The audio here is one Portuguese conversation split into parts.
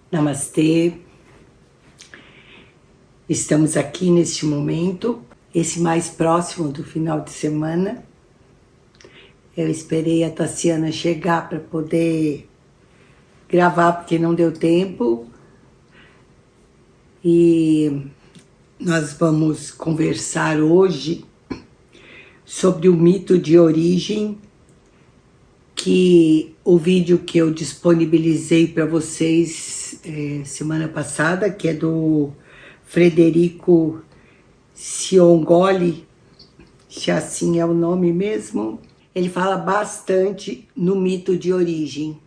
Namastê. Estamos aqui neste momento, esse mais próximo do final de semana. Eu esperei a Tassiana chegar para poder gravar, porque não deu tempo. E nós vamos conversar hoje sobre o mito de origem, que o vídeo que eu disponibilizei para vocês semana passada, que é do Frederico Ciongoli, se assim é o nome mesmo, ele fala bastante no mito de origem.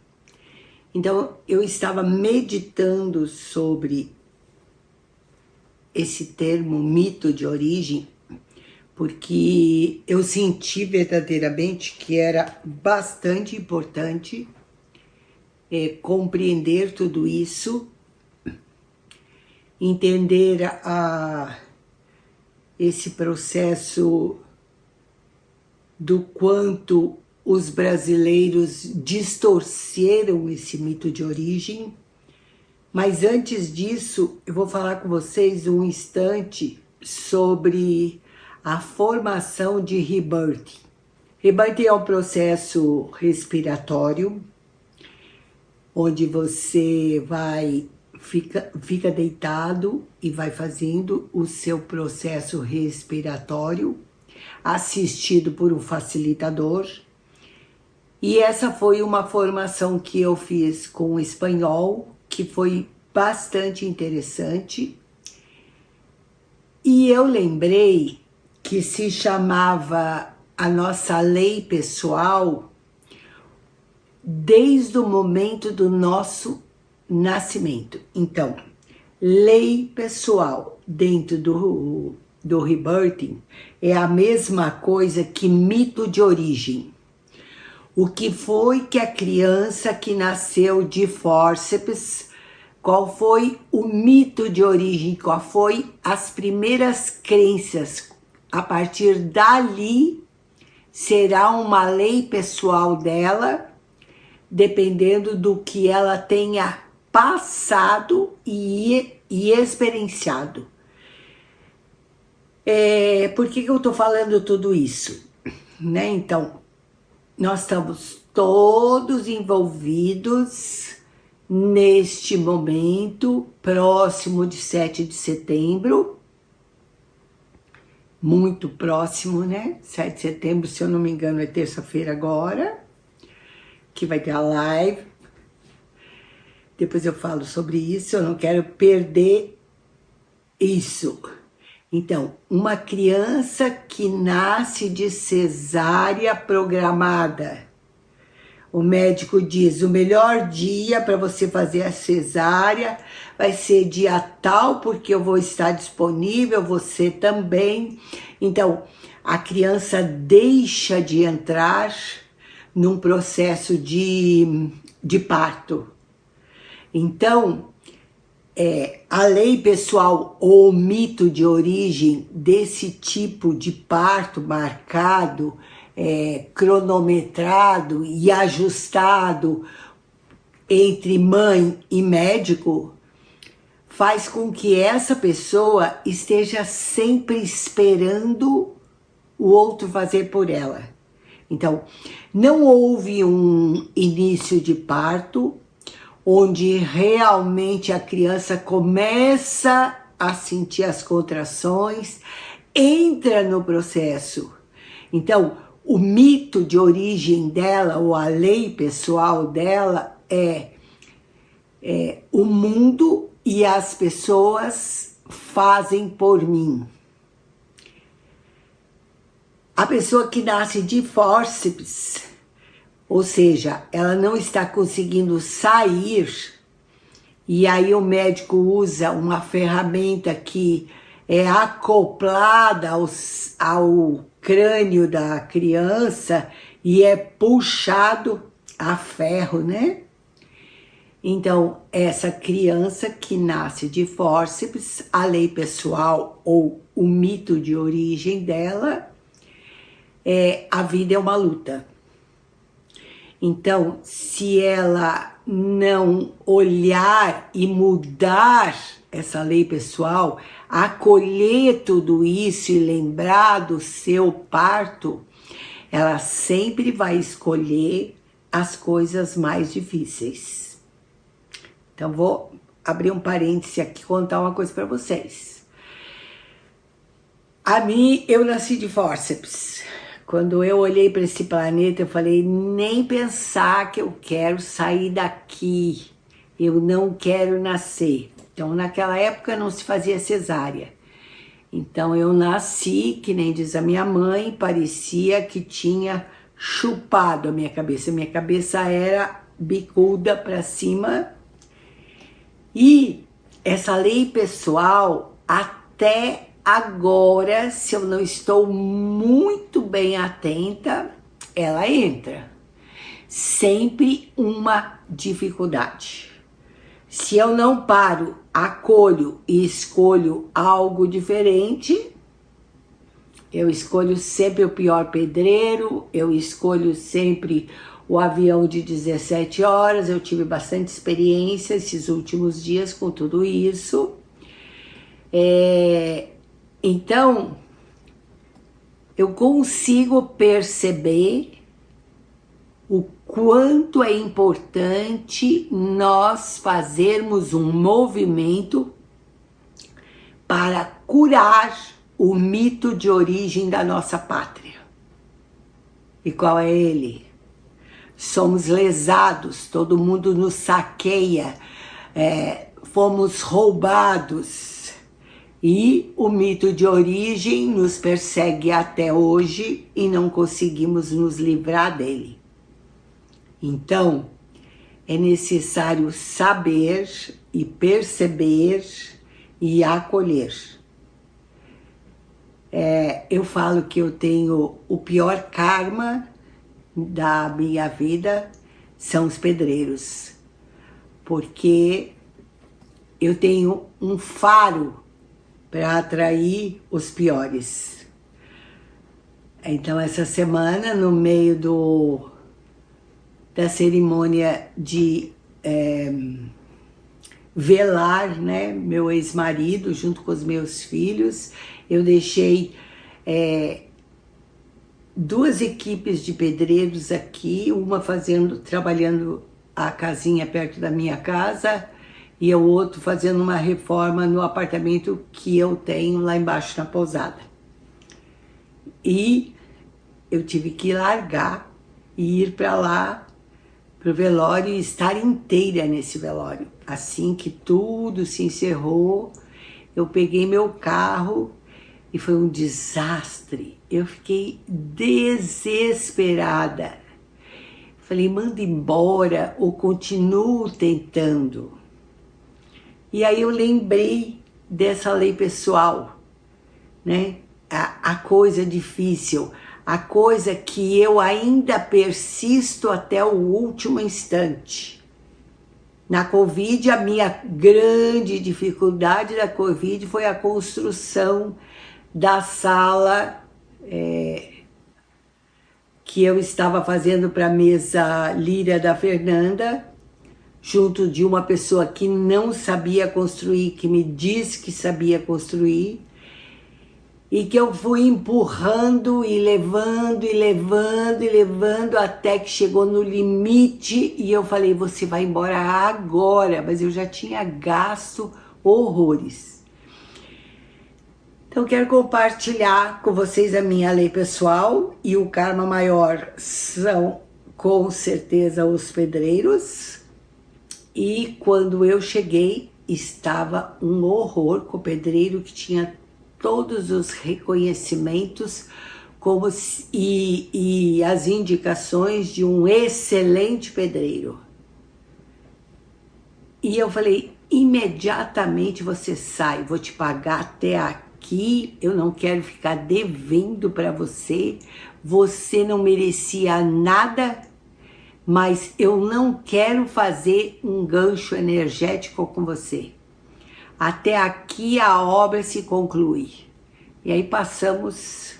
Então, eu estava meditando sobre esse termo mito de origem, porque eu senti verdadeiramente que era bastante importante compreender tudo isso, entender esse processo do quanto os brasileiros distorceram esse mito de origem. Mas antes disso, eu vou falar com vocês um instante sobre a formação de Rebirth. Rebirth é um processo respiratório, onde você fica deitado e vai fazendo o seu processo respiratório, assistido por um facilitador. E essa foi uma formação que eu fiz com o espanhol, que foi bastante interessante. E eu lembrei que se chamava a nossa lei pessoal desde o momento do nosso nascimento. Então, lei pessoal dentro do Rebirthing é a mesma coisa que mito de origem. O que foi que a criança que nasceu de fórceps, qual foi o mito de origem, qual foi as primeiras crenças? A partir dali, será uma lei pessoal dela, dependendo do que ela tenha passado e experienciado. Por que eu estou falando tudo isso? Então, nós estamos todos envolvidos neste momento próximo de 7 de setembro, muito próximo, né? 7 de setembro, se eu não me engano, é terça-feira agora, que vai ter a live. Depois eu falo sobre isso, eu não quero perder isso. Então, uma criança que nasce de cesárea programada, o médico diz, o melhor dia para você fazer a cesárea vai ser dia tal, porque eu vou estar disponível, você também. Então, a criança deixa de entrar num processo de parto. Então, a lei pessoal ou mito de origem desse tipo de parto marcado, cronometrado e ajustado entre mãe e médico, faz com que essa pessoa esteja sempre esperando o outro fazer por ela. Então, não houve um início de parto, onde realmente a criança começa a sentir as contrações, entra no processo. Então, o mito de origem dela, ou a lei pessoal dela, é o mundo e as pessoas fazem por mim. A pessoa que nasce de fórceps, ou seja, ela não está conseguindo sair, e aí o médico usa uma ferramenta que é acoplada ao crânio da criança e é puxado a ferro, né? Então, essa criança que nasce de fórceps, a lei pessoal ou o mito de origem dela, a vida é uma luta. Então, se ela não olhar e mudar essa lei pessoal, acolher tudo isso e lembrar do seu parto, ela sempre vai escolher as coisas mais difíceis. Então, vou abrir um parêntese aqui e contar uma coisa para vocês. Eu nasci de fórceps. Quando eu olhei para esse planeta, eu falei, nem pensar que eu quero sair daqui. Eu não quero nascer. Então, naquela época não se fazia cesárea. Então, eu nasci, que nem diz a minha mãe, parecia que tinha chupado a minha cabeça. Minha cabeça era bicuda para cima. E essa lei pessoal, até agora, se eu não estou muito bem atenta, ela entra. Sempre uma dificuldade. Se eu não paro, acolho e escolho algo diferente, eu escolho sempre o pior pedreiro, eu escolho sempre o avião de 17 horas, eu tive bastante experiência esses últimos dias com tudo isso. Então, eu consigo perceber o quanto é importante nós fazermos um movimento para curar o mito de origem da nossa pátria. E qual é ele? Somos lesados, todo mundo nos saqueia, fomos roubados. E o mito de origem nos persegue até hoje e não conseguimos nos livrar dele. Então, é necessário saber e perceber e acolher. Eu falo que eu tenho o pior karma da minha vida, são os pedreiros. Porque eu tenho um faro para atrair os piores. Então, essa semana, no meio da cerimônia de velar, né, meu ex-marido, junto com os meus filhos, eu deixei 2 equipes de pedreiros aqui, uma trabalhando a casinha perto da minha casa, e o outro fazendo uma reforma no apartamento que eu tenho lá embaixo na pousada. E eu tive que largar e ir para lá, para o velório, e estar inteira nesse velório. Assim que tudo se encerrou, eu peguei meu carro e foi um desastre. Eu fiquei desesperada. Falei, manda embora ou continuo tentando. E aí eu lembrei dessa lei pessoal, né? A coisa difícil, a coisa que eu ainda persisto até o último instante. Na Covid, a minha grande dificuldade da Covid foi a construção da sala que eu estava fazendo para a mesa Líria da Fernanda, junto de uma pessoa que não sabia construir, que me disse que sabia construir, e que eu fui empurrando e levando e levando e levando até que chegou no limite e eu falei, você vai embora agora, mas eu já tinha gasto horrores. Então quero compartilhar com vocês a minha lei pessoal, e o karma maior são com certeza os pedreiros. E quando eu cheguei, estava um horror com o pedreiro que tinha todos os reconhecimentos e as indicações de um excelente pedreiro. E eu falei, imediatamente você sai, vou te pagar até aqui, eu não quero ficar devendo para você, você não merecia nada, mas eu não quero fazer um gancho energético com você. Até aqui a obra se conclui. E aí passamos,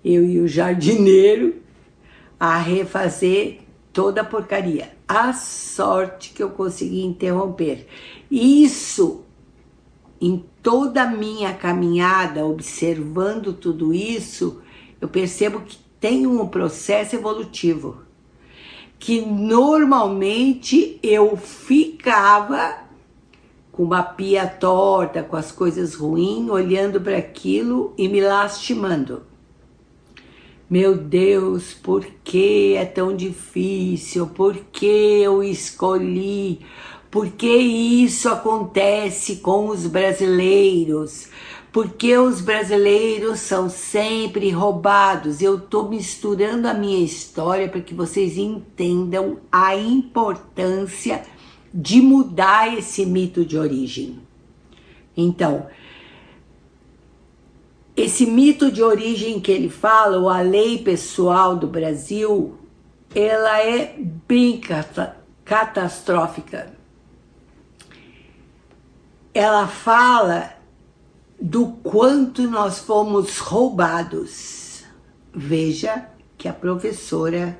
eu e o jardineiro, a refazer toda a porcaria. A sorte que eu consegui interromper. Isso, em toda a minha caminhada, observando tudo isso, eu percebo que tem um processo evolutivo. Que normalmente eu ficava com uma pia torta, com as coisas ruins, olhando para aquilo e me lastimando. Meu Deus, por que é tão difícil? Por que eu escolhi? Por que isso acontece com os brasileiros? Por que os brasileiros são sempre roubados? Eu estou misturando a minha história para que vocês entendam a importância de mudar esse mito de origem. Então, esse mito de origem que ele fala, ou a lei pessoal do Brasil, ela é bem catastrófica. Ela fala do quanto nós fomos roubados. Veja que a professora,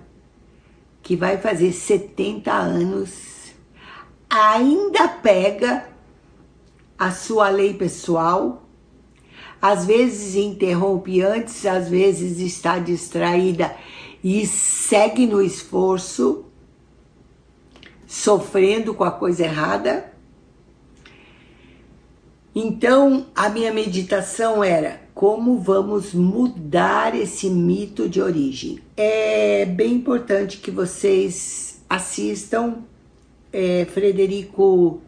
que vai fazer 70 anos, ainda pega a sua lei pessoal, às vezes interrompe antes, às vezes está distraída e segue no esforço, sofrendo com a coisa errada. Então, a minha meditação era como vamos mudar esse mito de origem. É bem importante que vocês assistam. Frederico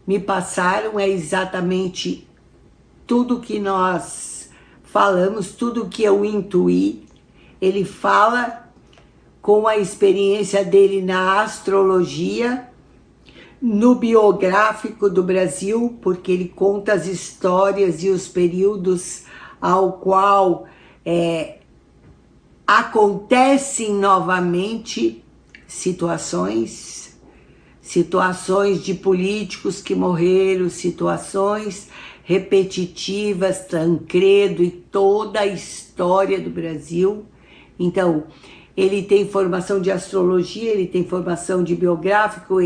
me passaram, é exatamente tudo que nós falamos, tudo que eu intuí. Ele fala com a experiência dele na astrologia, no biográfico do Brasil, porque ele conta as histórias e os períodos ao qual acontecem novamente situações de políticos que morreram, situações repetitivas, Tancredo e toda a história do Brasil. Então, ele tem formação de astrologia, ele tem formação de biográfico,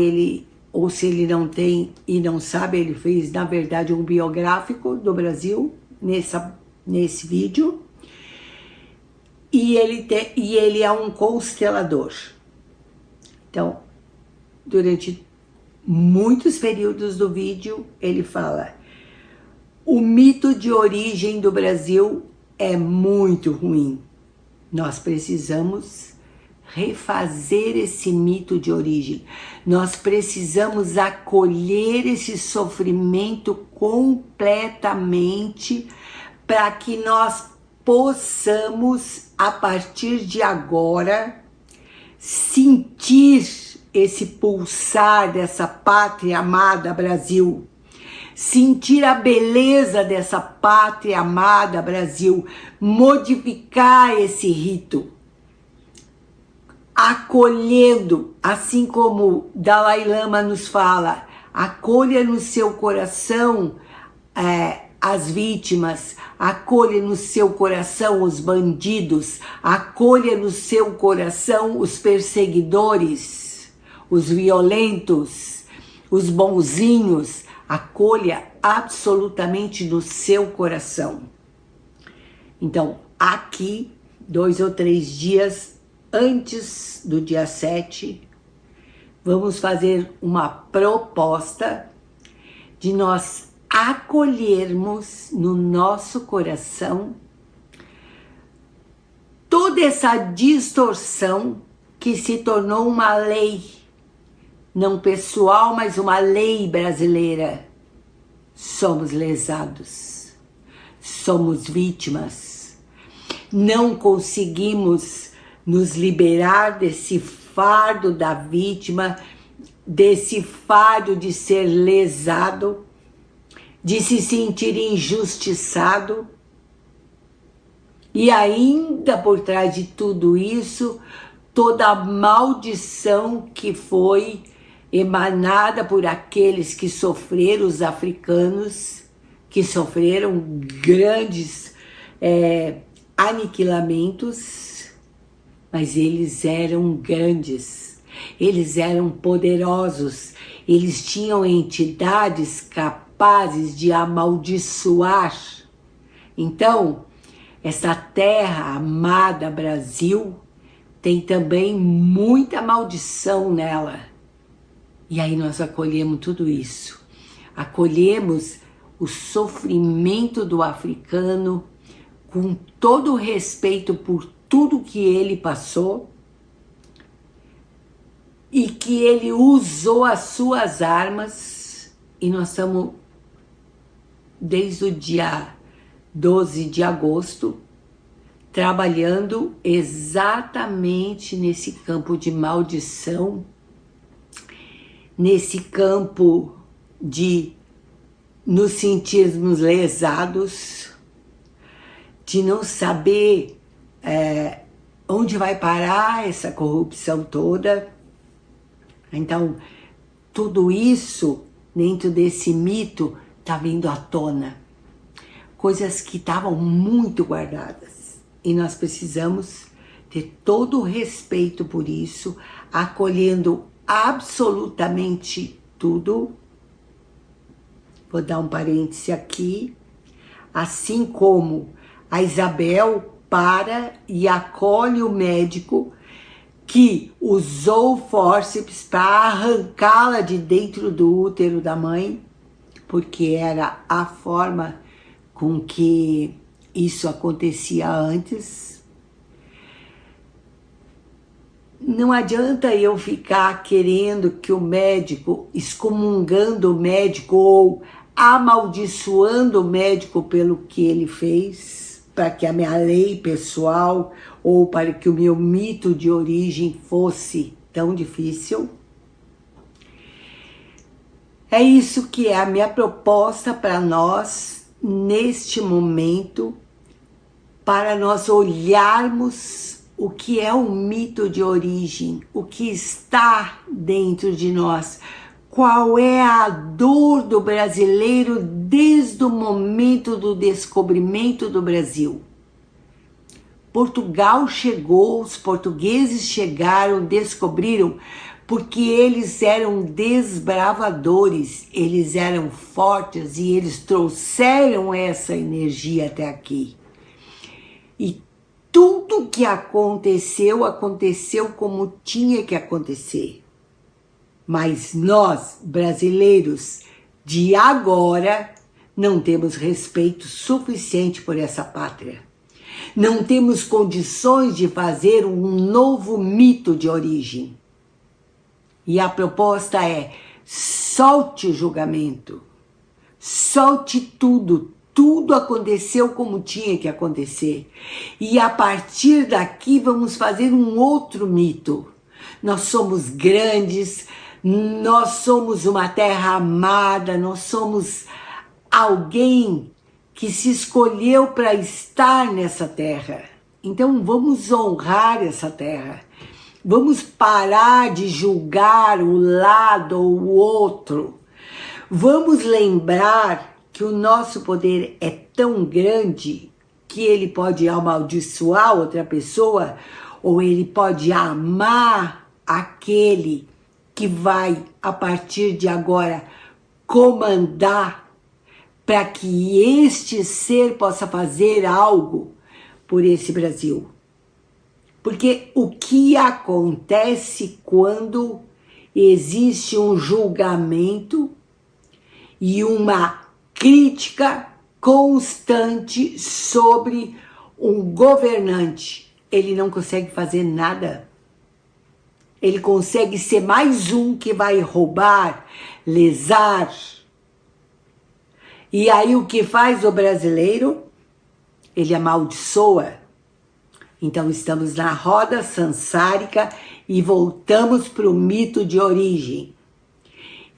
ou se ele não tem e não sabe, ele fez, na verdade, um biográfico do Brasil, nesse vídeo. E ele é um constelador. Então, durante muitos períodos do vídeo, ele fala: o mito de origem do Brasil é muito ruim. Nós precisamos refazer esse mito de origem. Nós precisamos acolher esse sofrimento completamente para que nós possamos, a partir de agora, sentir esse pulsar dessa pátria amada Brasil. Sentir a beleza dessa pátria amada Brasil, modificar esse rito, acolhendo, assim como Dalai Lama nos fala, acolha no seu coração as vítimas, acolha no seu coração os bandidos, acolha no seu coração os perseguidores, os violentos, os bonzinhos, acolha absolutamente no seu coração. Então, aqui, 2 ou 3 dias antes do dia 7, vamos fazer uma proposta de nós acolhermos no nosso coração toda essa distorção que se tornou uma lei, não pessoal, mas uma lei brasileira. Somos lesados, somos vítimas, não conseguimos nos liberar desse fardo da vítima, desse fardo de ser lesado, de se sentir injustiçado. E ainda por trás de tudo isso, toda a maldição que foi emanada por aqueles que sofreram, os africanos, que sofreram grandes aniquilamentos, mas eles eram grandes. eles eram poderosos, eles tinham entidades capazes de amaldiçoar. Então, essa terra amada Brasil tem também muita maldição nela. E aí nós acolhemos tudo isso. Acolhemos o sofrimento do africano com todo o respeito por tudo que ele passou e que ele usou as suas armas, e nós estamos desde o dia 12 de agosto trabalhando exatamente nesse campo de maldição, nesse campo de nos sentirmos lesados, de não saber onde vai parar essa corrupção toda. Então, tudo isso dentro desse mito está vindo à tona. Coisas que estavam muito guardadas. E nós precisamos ter todo o respeito por isso, acolhendo absolutamente tudo. Vou dar um parêntese aqui. Assim como a Isabel para e acolhe o médico que usou o fórceps para arrancá-la de dentro do útero da mãe, porque era a forma com que isso acontecia antes. Não adianta eu ficar querendo que o médico, excomungando o médico ou amaldiçoando o médico pelo que ele fez, para que a minha lei pessoal ou para que o meu mito de origem fosse tão difícil. É isso que é a minha proposta para nós neste momento, para nós olharmos o que é o mito de origem, o que está dentro de nós, qual é a dor do brasileiro desde o momento do descobrimento do Brasil. Portugal chegou, os portugueses chegaram, descobriram, porque eles eram desbravadores, eles eram fortes e eles trouxeram essa energia até aqui. E tudo que aconteceu, aconteceu como tinha que acontecer. Mas nós, brasileiros de agora, não temos respeito suficiente por essa pátria. Não temos condições de fazer um novo mito de origem. E a proposta é: solte o julgamento, solte tudo. Tudo aconteceu como tinha que acontecer. E a partir daqui vamos fazer um outro mito. Nós somos grandes, nós somos uma terra amada, nós somos alguém que se escolheu para estar nessa terra. Então vamos honrar essa terra. Vamos parar de julgar o lado ou o outro. Vamos lembrar que o nosso poder é tão grande que ele pode amaldiçoar outra pessoa ou ele pode amar aquele que vai, a partir de agora, comandar para que este ser possa fazer algo por esse Brasil. Porque o que acontece quando existe um julgamento e uma crítica constante sobre um governante? Ele não consegue fazer nada. Ele consegue ser mais um que vai roubar, lesar. E aí o que faz o brasileiro? Ele amaldiçoa. Então estamos na roda sansárica e voltamos para o mito de origem.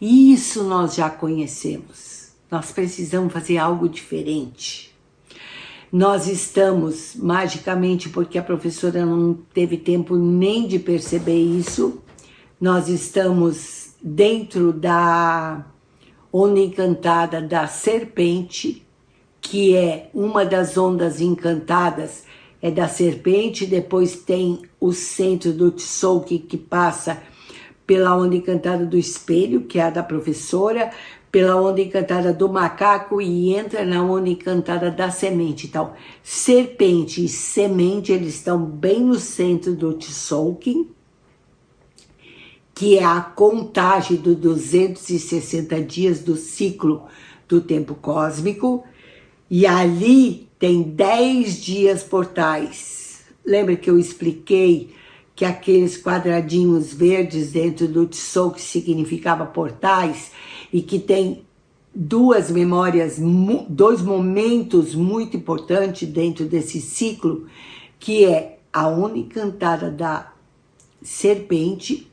Isso nós já conhecemos. Nós precisamos fazer algo diferente. Nós estamos, magicamente, porque a professora não teve tempo nem de perceber isso, nós estamos dentro da onda encantada da serpente, que é uma das ondas encantadas, é da serpente, depois tem o centro do Tzolk'in que passa pela onda encantada do espelho, que é a da professora, pela onda encantada do macaco e entra na onda encantada da semente. Então, serpente e semente, eles estão bem no centro do Tzolk'in, que é a contagem dos 260 dias do ciclo do tempo cósmico, e ali tem 10 dias portais. Lembra que eu expliquei que aqueles quadradinhos verdes dentro do Tzolk'in significava portais, e que tem duas memórias, dois momentos muito importantes dentro desse ciclo, que é a onda encantada da serpente,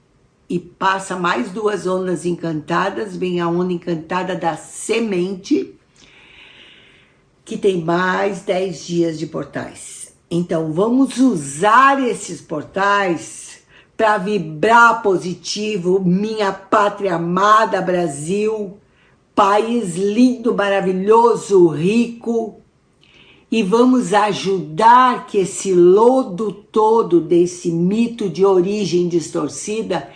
e passa mais duas ondas encantadas, vem a onda encantada da semente, que tem mais 10 dias de portais. Então vamos usar esses portais para vibrar positivo, minha pátria amada Brasil, país lindo, maravilhoso, rico, e vamos ajudar que esse lodo todo desse mito de origem distorcida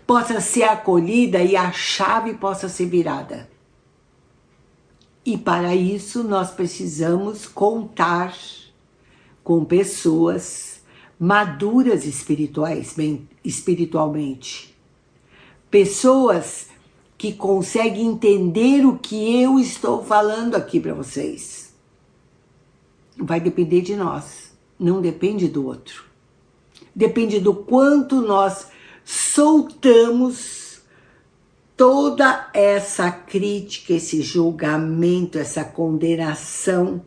possa ser acolhida e a chave possa ser virada. E para isso nós precisamos contar com pessoas maduras espiritualmente. Pessoas que conseguem entender o que eu estou falando aqui para vocês. Vai depender de nós, não depende do outro. Depende do quanto nós soltamos toda essa crítica, esse julgamento, essa condenação,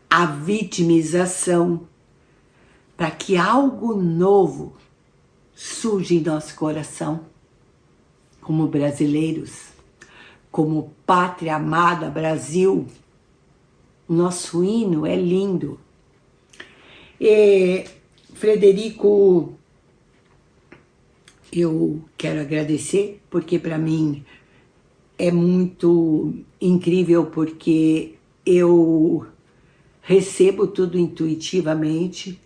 a vitimização, para que algo novo surja em nosso coração, como brasileiros, como pátria amada Brasil. Nosso hino é lindo. E, Frederico, eu quero agradecer, porque para mim é muito incrível, porque eu recebo tudo intuitivamente,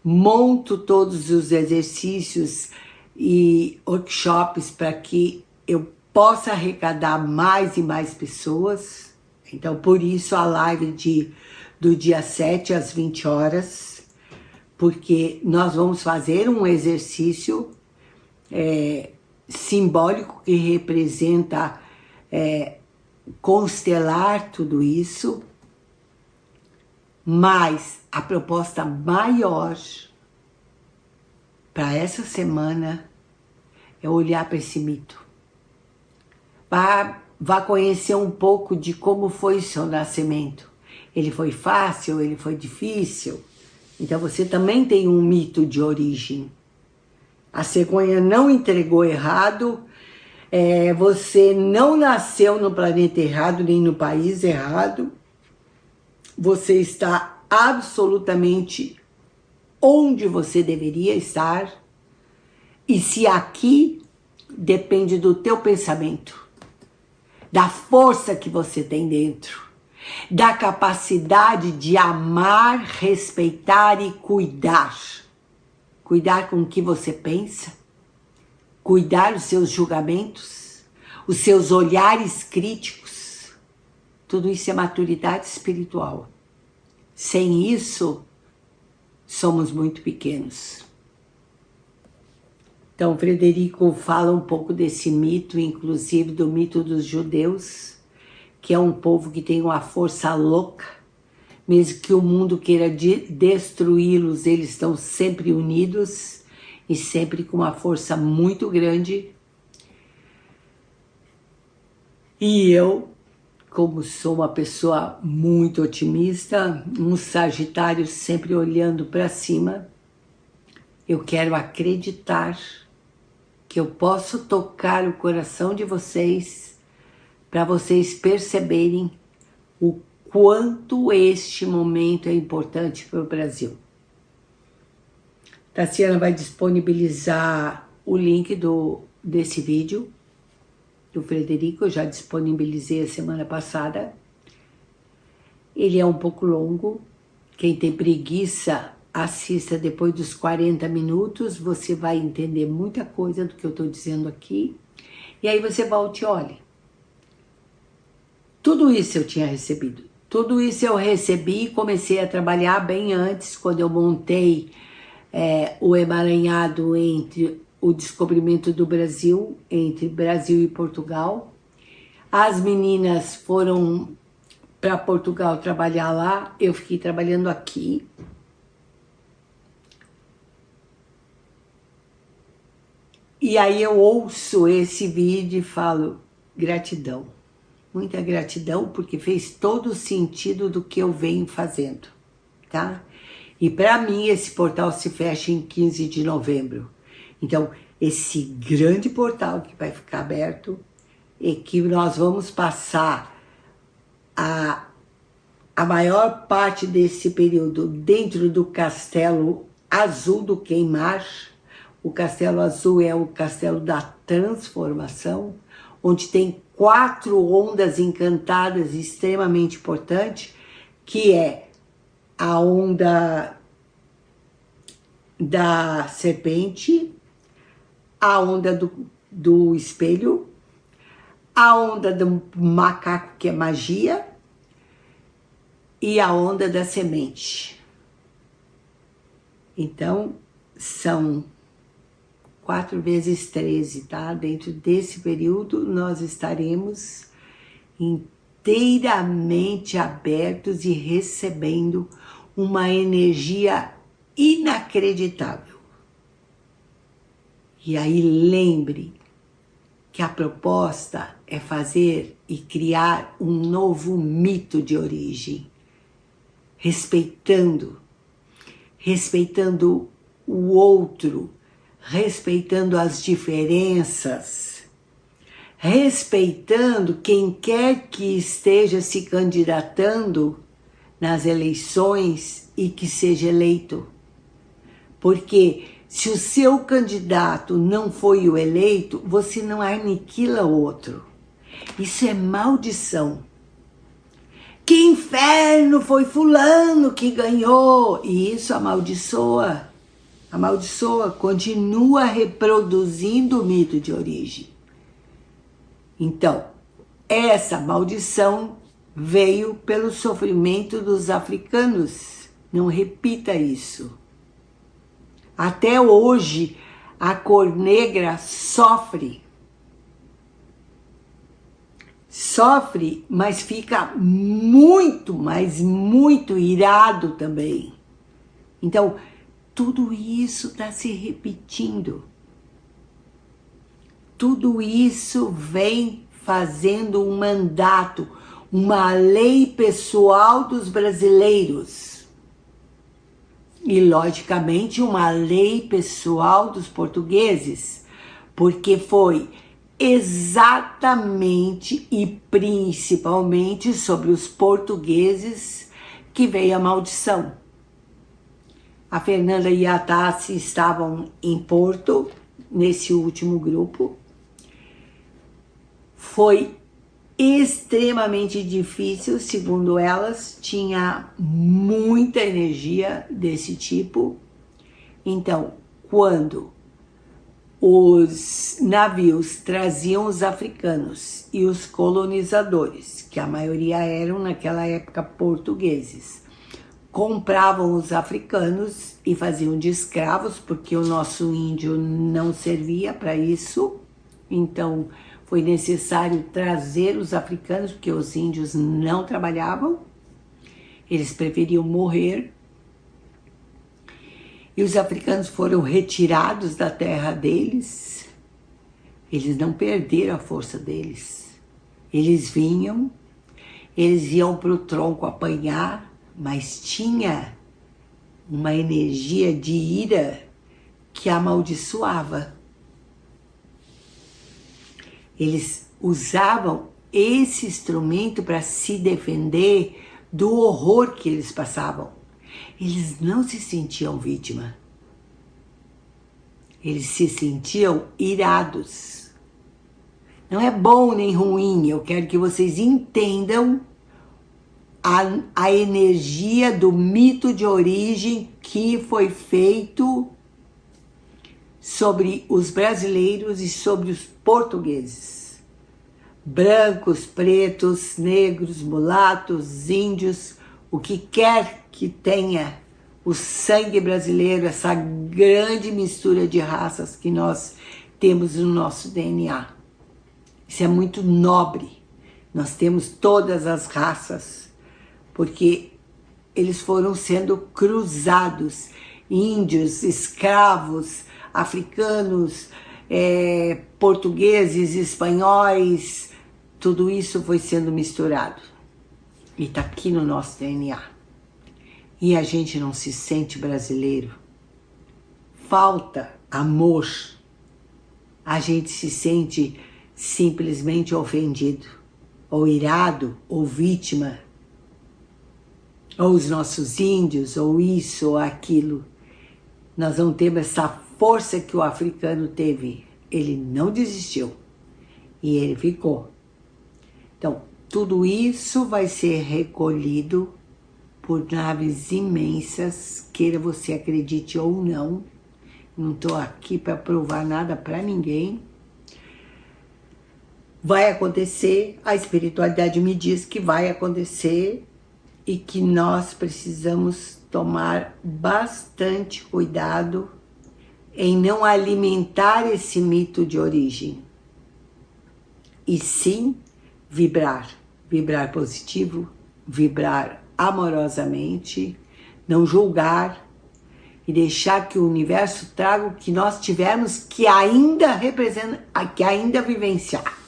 monto todos os exercícios e workshops para que eu possa arrecadar mais e mais pessoas. Então, por isso a live do dia 7 às 20 horas, porque nós vamos fazer um exercício simbólico que representa constelar tudo isso, mas a proposta maior para essa semana é olhar para esse mito. Vá conhecer um pouco de como foi seu nascimento. Ele foi fácil, ele foi difícil? Então você também tem um mito de origem. A cegonha não entregou errado, você não nasceu no planeta errado, nem no país errado. Você está absolutamente onde você deveria estar. E se aqui depende do teu pensamento, da força que você tem dentro, da capacidade de amar, respeitar e cuidar. Cuidar com o que você pensa, cuidar dos seus julgamentos, os seus olhares críticos. Tudo isso é maturidade espiritual. Sem isso, somos muito pequenos. Então, Frederico fala um pouco desse mito, inclusive do mito dos judeus, que é um povo que tem uma força louca. Mesmo que o mundo queira destruí-los, eles estão sempre unidos e sempre com uma força muito grande. E eu, como sou uma pessoa muito otimista, um Sagitário sempre olhando para cima, eu quero acreditar que eu posso tocar o coração de vocês para vocês perceberem o quanto este momento é importante para o Brasil. Tassiana vai disponibilizar o link desse vídeo do Frederico, eu já disponibilizei a semana passada. Ele é um pouco longo, quem tem preguiça assista depois dos 40 minutos, você vai entender muita coisa do que eu estou dizendo aqui. E aí você volte e olhe. Tudo isso eu tinha recebido. Tudo isso eu recebi e comecei a trabalhar bem antes, quando eu montei o emaranhado entre o descobrimento do Brasil, entre Brasil e Portugal. As meninas foram para Portugal trabalhar lá, eu fiquei trabalhando aqui. E aí eu ouço esse vídeo e falo, gratidão. Muita gratidão, porque fez todo o sentido do que eu venho fazendo, tá? E para mim esse portal se fecha em 15 de novembro. Então, esse grande portal que vai ficar aberto e que nós vamos passar a maior parte desse período dentro do Castelo Azul do Queimar. O Castelo Azul é o Castelo da Transformação, onde tem 4 ondas encantadas extremamente importantes, que é a onda da serpente, a onda do espelho, a onda do macaco, que é magia, e a onda da semente. Então, são 4 vezes 13, tá? Dentro desse período, nós estaremos inteiramente abertos e recebendo uma energia inacreditável. E aí lembre que a proposta é fazer e criar um novo mito de origem, respeitando o outro, respeitando as diferenças, respeitando quem quer que esteja se candidatando nas eleições e que seja eleito. Porque se o seu candidato não foi o eleito, você não aniquila o outro. Isso é maldição. Que inferno, foi fulano que ganhou. E isso amaldiçoa. Amaldiçoa, continua reproduzindo o mito de origem. Então, essa maldição veio pelo sofrimento dos africanos. Não repita isso. Até hoje, a cor negra sofre. Sofre, mas fica muito, mas muito irado também. Então, tudo isso está se repetindo. Tudo isso vem fazendo um mandato, uma lei pessoal dos brasileiros. E, logicamente, uma lei pessoal dos portugueses, porque foi exatamente e principalmente sobre os portugueses que veio a maldição. A Fernanda e a Tassi estavam em Porto, nesse último grupo. Foi extremamente difícil, segundo elas, tinha muita energia desse tipo. Então, quando os navios traziam os africanos e os colonizadores, que a maioria eram naquela época portugueses, compravam os africanos e faziam de escravos, porque o nosso índio não servia para isso. Então, foi necessário trazer os africanos, porque os índios não trabalhavam. Eles preferiam morrer. E os africanos foram retirados da terra deles. Eles não perderam a força deles. Eles vinham, eles iam para o tronco apanhar, mas tinha uma energia de ira que amaldiçoava. Eles usavam esse instrumento para se defender do horror que eles passavam. Eles não se sentiam vítima. Eles se sentiam irados. Não é bom nem ruim, eu quero que vocês entendam a energia do mito de origem que foi feito sobre os brasileiros e sobre os portugueses. Brancos, pretos, negros, mulatos, índios, o que quer que tenha o sangue brasileiro, essa grande mistura de raças que nós temos no nosso DNA. Isso é muito nobre. Nós temos todas as raças, porque eles foram sendo cruzados. Índios, escravos, africanos, portugueses, espanhóis, tudo isso foi sendo misturado. E está aqui no nosso DNA. E a gente não se sente brasileiro. Falta amor. A gente se sente simplesmente ofendido, ou irado, ou vítima, ou os nossos índios, ou isso, ou aquilo. Nós não temos essa força que o africano teve. Ele não desistiu, e ele ficou. Então, tudo isso vai ser recolhido por naves imensas, queira você acredite ou não. Não estou aqui para provar nada para ninguém. Vai acontecer, a espiritualidade me diz que vai acontecer e que nós precisamos tomar bastante cuidado em não alimentar esse mito de origem. E sim, vibrar positivo, vibrar amorosamente, não julgar e deixar que o universo traga o que nós tivermos que ainda representa, que ainda vivenciar.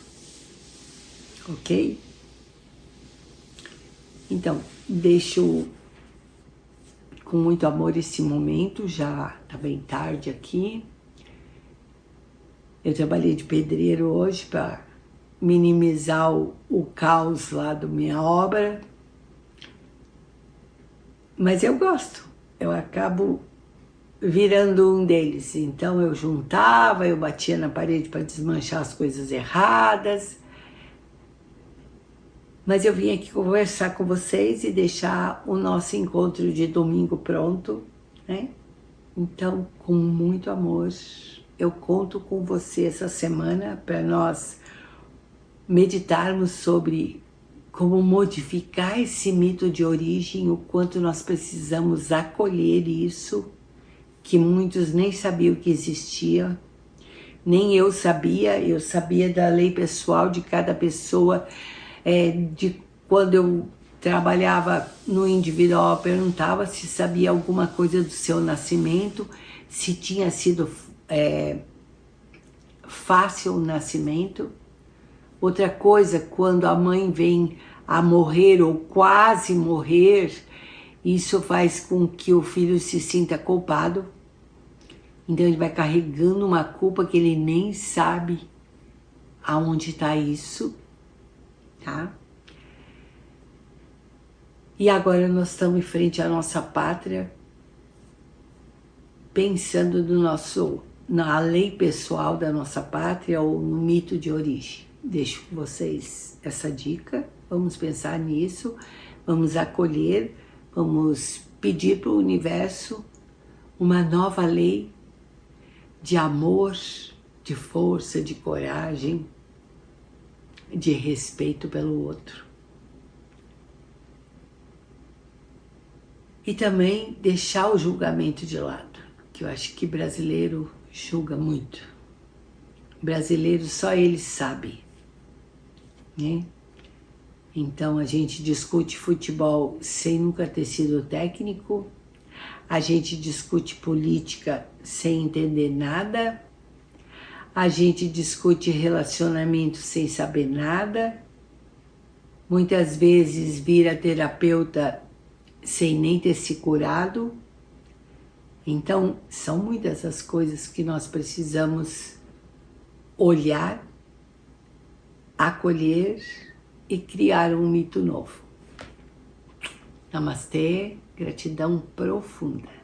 Ok? Então, deixo com muito amor esse momento, já tá bem tarde aqui. Eu trabalhei de pedreiro hoje para minimizar o caos lá da minha obra. Mas eu gosto, eu acabo virando um deles. Então eu juntava, eu batia na parede para desmanchar as coisas erradas. Mas eu vim aqui conversar com vocês e deixar o nosso encontro de domingo pronto, né? Então, com muito amor, eu conto com você essa semana para nós meditarmos sobre como modificar esse mito de origem, o quanto nós precisamos acolher isso, que muitos nem sabiam que existia, nem eu sabia da lei pessoal de cada pessoa, de quando eu trabalhava no individual, eu perguntava se sabia alguma coisa do seu nascimento, se tinha sido fácil o nascimento. Outra coisa, quando a mãe vem a morrer ou quase morrer, isso faz com que o filho se sinta culpado. Então ele vai carregando uma culpa que ele nem sabe aonde está isso, tá? E agora nós estamos em frente à nossa pátria, pensando na lei pessoal da nossa pátria ou no mito de origem. Deixo com vocês essa dica, vamos pensar nisso, vamos acolher, vamos pedir para o universo uma nova lei de amor, de força, de coragem, de respeito pelo outro. E também deixar o julgamento de lado, que eu acho que brasileiro julga muito. Brasileiro só ele sabe, né? Então a gente discute futebol sem nunca ter sido técnico, a gente discute política sem entender nada, a gente discute relacionamento sem saber nada, muitas vezes vira terapeuta sem nem ter se curado. Então são muitas as coisas que nós precisamos olhar, acolher e criar um mito novo. Namastê, gratidão profunda.